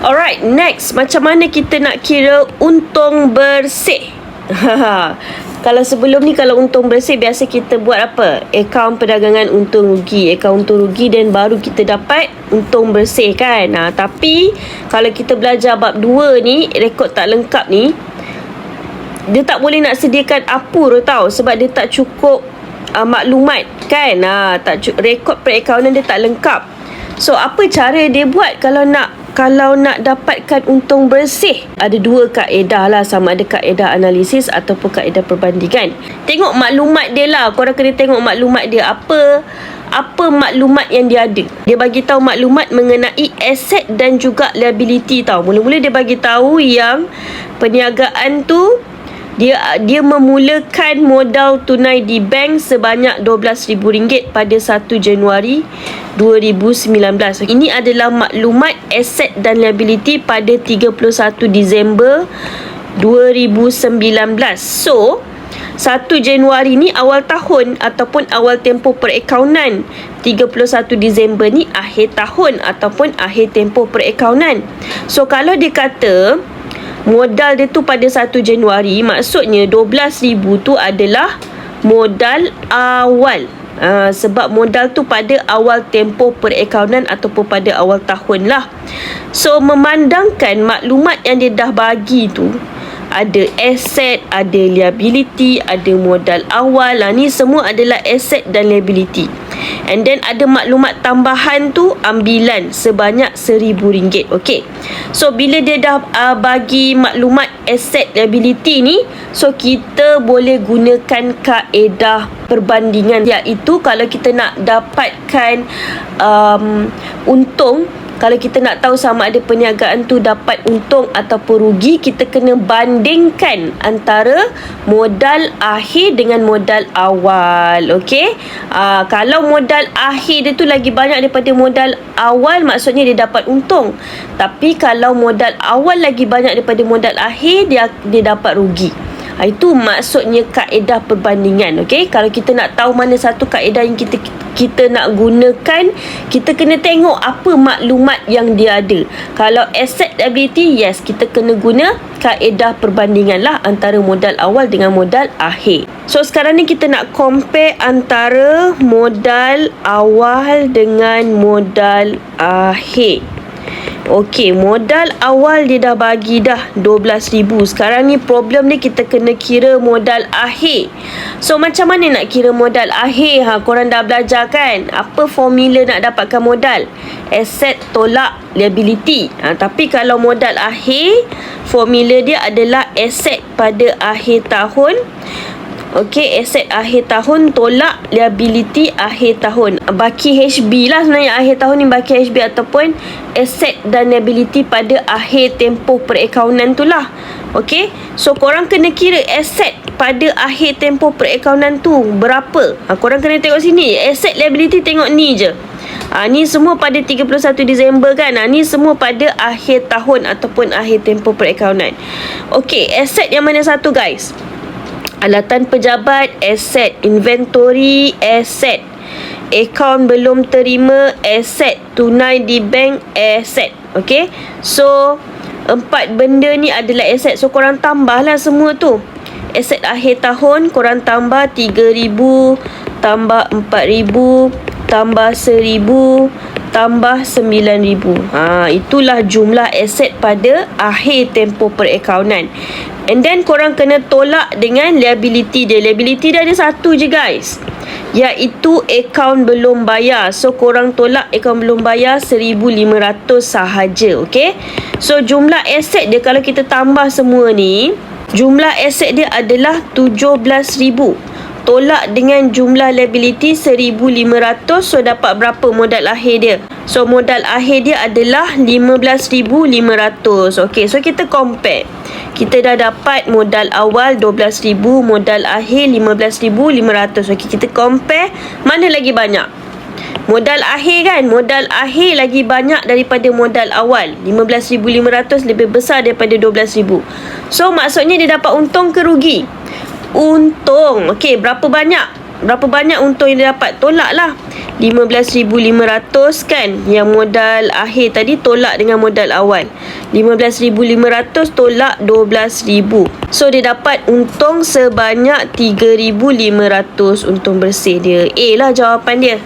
Alright, next, macam mana kita nak kira untung bersih? Kalau sebelum ni, kalau untung bersih, biasa kita buat apa? Akaun perdagangan untung rugi, akaun untung rugi, dan baru kita dapat untung bersih kan. Tapi kalau kita belajar bab 2 ni, rekod tak lengkap ni, dia tak boleh nak sediakan apur tau, sebab dia tak cukup maklumat kan. Rekod perakaunan dia tak lengkap. So apa cara dia buat kalau nak dapatkan untung bersih? Ada dua kaedah lah, sama ada kaedah analisis ataupun kaedah perbandingan. Tengok maklumat dia lah. Korang kena tengok maklumat dia. Apa maklumat yang dia ada. Dia bagi tahu maklumat mengenai aset dan juga liability tau. Mula-mula dia bagi tahu yang perniagaan tu dia memulakan modal tunai di bank sebanyak RM12,000 pada 1 Januari 2019. Ini adalah maklumat aset dan liability pada 31 Disember 2019. So 1 Januari ni awal tahun ataupun awal tempoh perakaunan. 31 Disember ni akhir tahun ataupun akhir tempoh perakaunan. So kalau dia kata modal dia tu pada 1 Januari, maksudnya 12,000 tu adalah modal awal. Sebab modal tu pada awal tempoh perakaunan ataupun pada awal tahun lah. So memandangkan maklumat yang dia dah bagi tu, ada aset, ada liability, ada modal awal. Ni semua adalah aset dan liability. And then ada maklumat tambahan tu, ambilan sebanyak RM1,000. Okay. So bila dia dah bagi maklumat aset liability ni, so kita boleh gunakan kaedah perbandingan, iaitu kalau kita nak dapatkan untung, kalau kita nak tahu sama ada perniagaan tu dapat untung ataupun rugi, kita kena bandingkan antara modal akhir dengan modal awal. Okey. Kalau modal akhir dia tu lagi banyak daripada modal awal, maksudnya dia dapat untung. Tapi kalau modal awal lagi banyak daripada modal akhir, dia dapat rugi. Itu maksudnya kaedah perbandingan. Okey, kalau kita nak tahu mana satu kaedah yang kita nak gunakan, kita kena tengok apa maklumat yang dia ada. Kalau asset liability, yes, kita kena guna kaedah perbandingan lah antara modal awal dengan modal akhir. So sekarang ni kita nak compare antara modal awal dengan modal akhir. Okey, modal awal dia dah bagi dah 12,000. Sekarang ni problem ni kita kena kira modal akhir. So macam mana nak kira modal akhir? Korang dah belajar kan? Apa formula nak dapatkan modal? Aset tolak liability. Tapi kalau modal akhir, formula dia adalah aset pada akhir tahun. Okey, aset akhir tahun tolak liability akhir tahun. Baki HB lah sebenarnya akhir tahun ni, baki HB ataupun aset dan liability pada akhir tempoh perakaunan tu lah. Okey, so korang kena kira aset pada akhir tempoh perakaunan tu berapa. Korang kena tengok sini. Aset liability tengok ni je. Ni semua pada 31 Disember kan. Ni semua pada akhir tahun ataupun akhir tempoh perakaunan. Okey, aset yang mana satu guys? Alatan pejabat, aset. Inventory, aset. Akaun belum terima, aset. Tunai di bank, aset. Okay. So 4 benda ni adalah aset. So korang tambahlah semua tu. Aset akhir tahun korang tambah 3,000, tambah 4,000, tambah 1,000, tambah 9,000. Itulah jumlah aset pada akhir tempoh perakaunan. And then korang kena tolak dengan liability dia. Liability dia ada satu je guys, iaitu akaun belum bayar. So korang tolak akaun belum bayar 1,500 sahaja. Okay. So jumlah aset dia kalau kita tambah semua ni, jumlah aset dia adalah 17,000. Tolak dengan jumlah liability 1,500. So dapat berapa modal akhir dia? So modal akhir dia adalah 15,500. Okay, so kita compare. Kita dah dapat modal awal 12,000, modal akhir 15,500. Okay, kita compare mana lagi banyak. Modal akhir kan? Modal akhir lagi banyak daripada modal awal. 15,500 lebih besar daripada 12,000. So maksudnya dia dapat untung ke rugi? Untung. Okey, berapa banyak? berapa banyak untung yang dia dapat? Tolak lah. 15,500 kan, yang modal akhir tadi tolak dengan modal awal. 15,500 tolak 12,000. So dia dapat untung sebanyak 3,500 untung bersih dia. A lah jawapan dia.